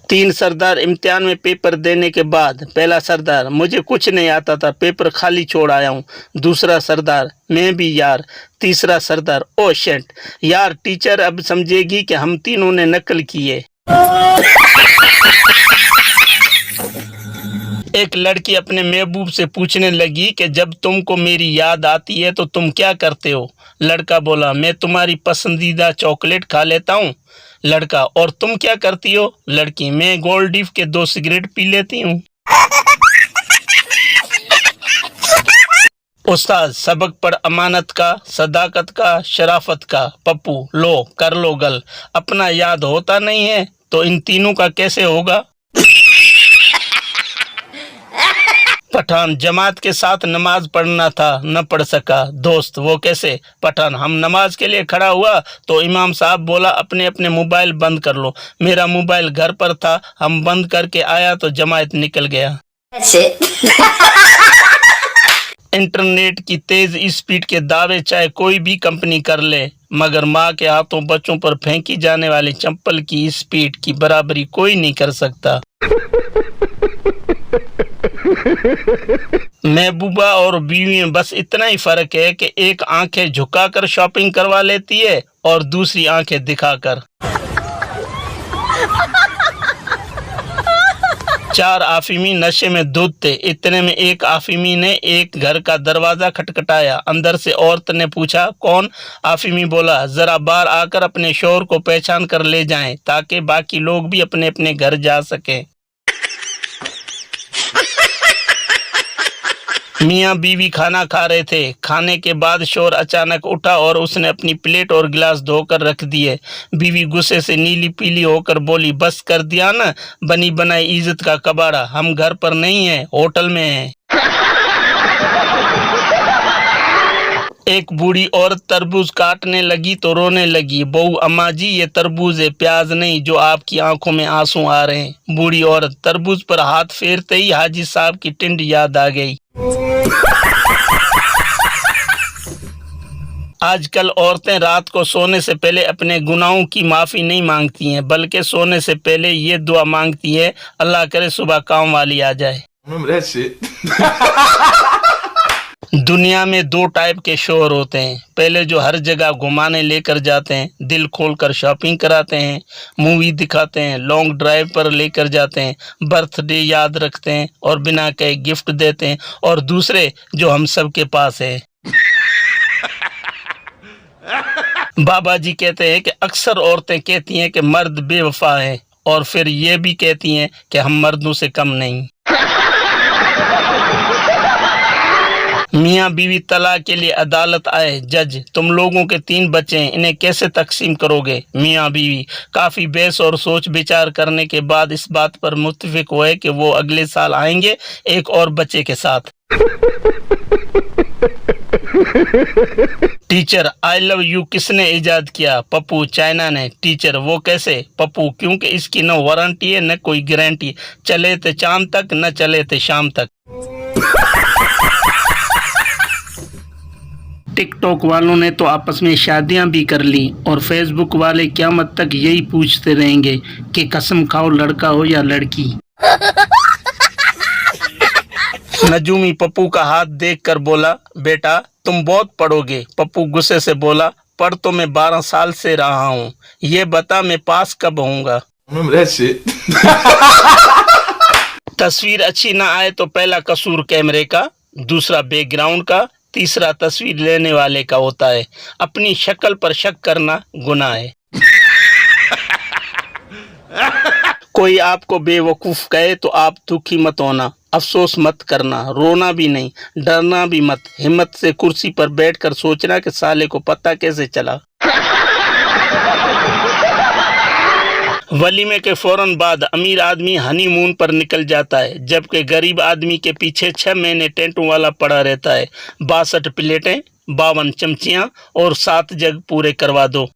तीन सरदार इम्तिहान में पेपर देने के बाद, पहला सरदार, मुझे कुछ नहीं आता था, पेपर खाली छोड़ आया हूँ। दूसरा सरदार, मैं भी यार। तीसरा सरदार, ओ शिट यार, टीचर अब समझेगी कि हम तीनों ने नकल की है। एक लड़की अपने महबूब से पूछने लगी कि जब तुमको मेरी याद आती है तो तुम क्या करते हो? लड़का बोला, मैं तुम्हारी पसंदीदा चॉकलेट खा लेता हूँ। लड़का, और तुम क्या करती हो? लड़की, मैं गोल्ड लीफ के 2 सिगरेट पी लेती हूँ। उस्ताद, सबक पढ़ अमानत का, सदाकत का, शराफत का। पप्पू, लो कर लो गल, अपना याद होता नहीं है तो इन तीनों का कैसे होगा? पठान, जमात के साथ नमाज पढ़ना था, न पढ़ सका। दोस्त, वो कैसे? पठान, हम नमाज के लिए खड़ा हुआ तो इमाम साहब बोला अपने अपने मोबाइल बंद कर लो। मेरा मोबाइल घर पर था, हम बंद करके आया तो जमात निकल गया। इंटरनेट की तेज स्पीड के दावे चाहे कोई भी कंपनी कर ले, मगर माँ के हाथों बच्चों पर फेंकी जाने वाली चप्पल की स्पीड की बराबरी कोई नहीं कर सकता। महबूबा और बीवी में बस इतना ही फर्क है कि एक आंखें झुकाकर शॉपिंग करवा लेती है और दूसरी आंखें दिखाकर। 4 आफिमी नशे में धुत थे। इतने में एक आफिमी ने एक घर का दरवाजा खटखटाया। अंदर से औरत ने पूछा, कौन? आफिमी बोला, जरा बाहर आकर अपने शोहर को पहचान कर ले जाएं ताकि बाकी लोग भी अपने अपने घर जा सकें। मियाँ बीवी खाना खा रहे थे। खाने के बाद शोर अचानक उठा और उसने अपनी प्लेट और गिलास धोकर रख दिए। बीवी गुस्से से नीली पीली होकर बोली, बस कर दिया ना, बनी बनाई इज्जत का कबाड़ा। हम घर पर नहीं हैं, होटल में हैं। एक बूढ़ी औरत तरबूज काटने लगी तो रोने लगी। बहू, अम्मा जी ये तरबूज है, प्याज नहीं जो आपकी आंखों में आंसू आ रहे हैं। बूढ़ी औरत, तरबूज पर हाथ फेरते ही हाजी साहब की टिंड याद आ गई। आजकल औरतें रात को सोने से पहले अपने गुनाहों की माफ़ी नहीं मांगती हैं, बल्कि सोने से पहले ये दुआ मांगती है, अल्लाह करे सुबह काम वाली आ जाए। दुनिया में 2 टाइप के शोहर होते हैं। पहले जो हर जगह घुमाने लेकर जाते हैं, दिल खोलकर शॉपिंग कराते हैं, मूवी दिखाते हैं, लॉन्ग ड्राइव पर लेकर जाते हैं, बर्थडे याद रखते हैं और बिना कहे गिफ्ट देते हैं। और दूसरे जो हम सब के पास है। बाबा जी कहते हैं कि अक्सर औरतें कहती हैं कि मर्द बेवफा हैं और फिर ये भी कहती हैं कि हम मर्दों से कम नहीं। मियाँ बीवी तलाक के लिए अदालत आए। जज, तुम लोगों के 3 बच्चे हैं, इन्हें कैसे तकसीम करोगे? मियाँ बीवी काफ़ी बहस और सोच विचार करने के बाद इस बात पर मुत्तफिक हुए कि वो अगले साल आएंगे एक और बच्चे के साथ। टीचर, आई लव यू किसने इजाद किया? पप्पू, चाइना ने। टीचर, वो कैसे? पप्पू, क्योंकि इसकी न वारंटी है न कोई गारंटी, चले थे चांद तक न चले थे शाम तक। टिकटॉक वालों ने तो आपस में शादियां भी कर ली और फेसबुक वाले क़यामत तक यही पूछते रहेंगे कि कसम खाओ लड़का हो या लड़की। नजूमी पप्पू का हाथ देखकर बोला, बेटा तुम बहुत पढ़ोगे। पप्पू गुस्से से बोला, पढ़ तो मैं 12 साल से रहा हूँ, ये बता मैं पास कब होऊंगा? तस्वीर अच्छी ना आए तो पहला कसूर कैमरे का, दूसरा बैकग्राउंड का, तीसरा तस्वीर लेने वाले का होता है। अपनी शक्ल पर शक करना गुनाह है। कोई आपको बेवकूफ़ कहे तो आप दुखी मत होना, अफसोस मत करना, रोना भी नहीं, डरना भी मत। हिम्मत से कुर्सी पर बैठकर सोचना कि साले को पता कैसे चला। वलीमे के फौरन बाद अमीर आदमी हनीमून पर निकल जाता है, जबकि गरीब आदमी के पीछे 6 महीने टेंटों वाला पड़ा रहता है। 62 प्लेटें, 52 चमचियां और 7 जग पूरे करवा दो।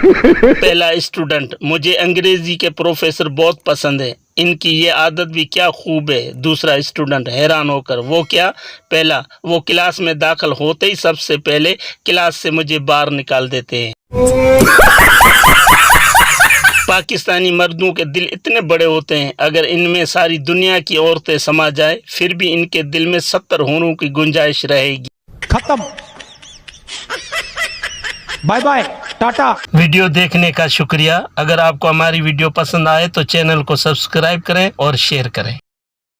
पहला स्टूडेंट, मुझे अंग्रेजी के प्रोफेसर बहुत पसंद है, इनकी ये आदत भी क्या खूब है। दूसरा स्टूडेंट हैरान होकर, वो क्या? पहला, वो क्लास में दाखिल होते ही सबसे पहले क्लास से मुझे बाहर निकाल देते हैं। पाकिस्तानी मर्दों के दिल इतने बड़े होते हैं, अगर इनमें सारी दुनिया की औरतें समा जाए फिर भी इनके दिल में 70 होने की गुंजाइश रहेगी। खत्म, बाय बाय, टाटा। वीडियो देखने का शुक्रिया। अगर आपको हमारी वीडियो पसंद आए तो चैनल को सब्सक्राइब करें और शेयर करें।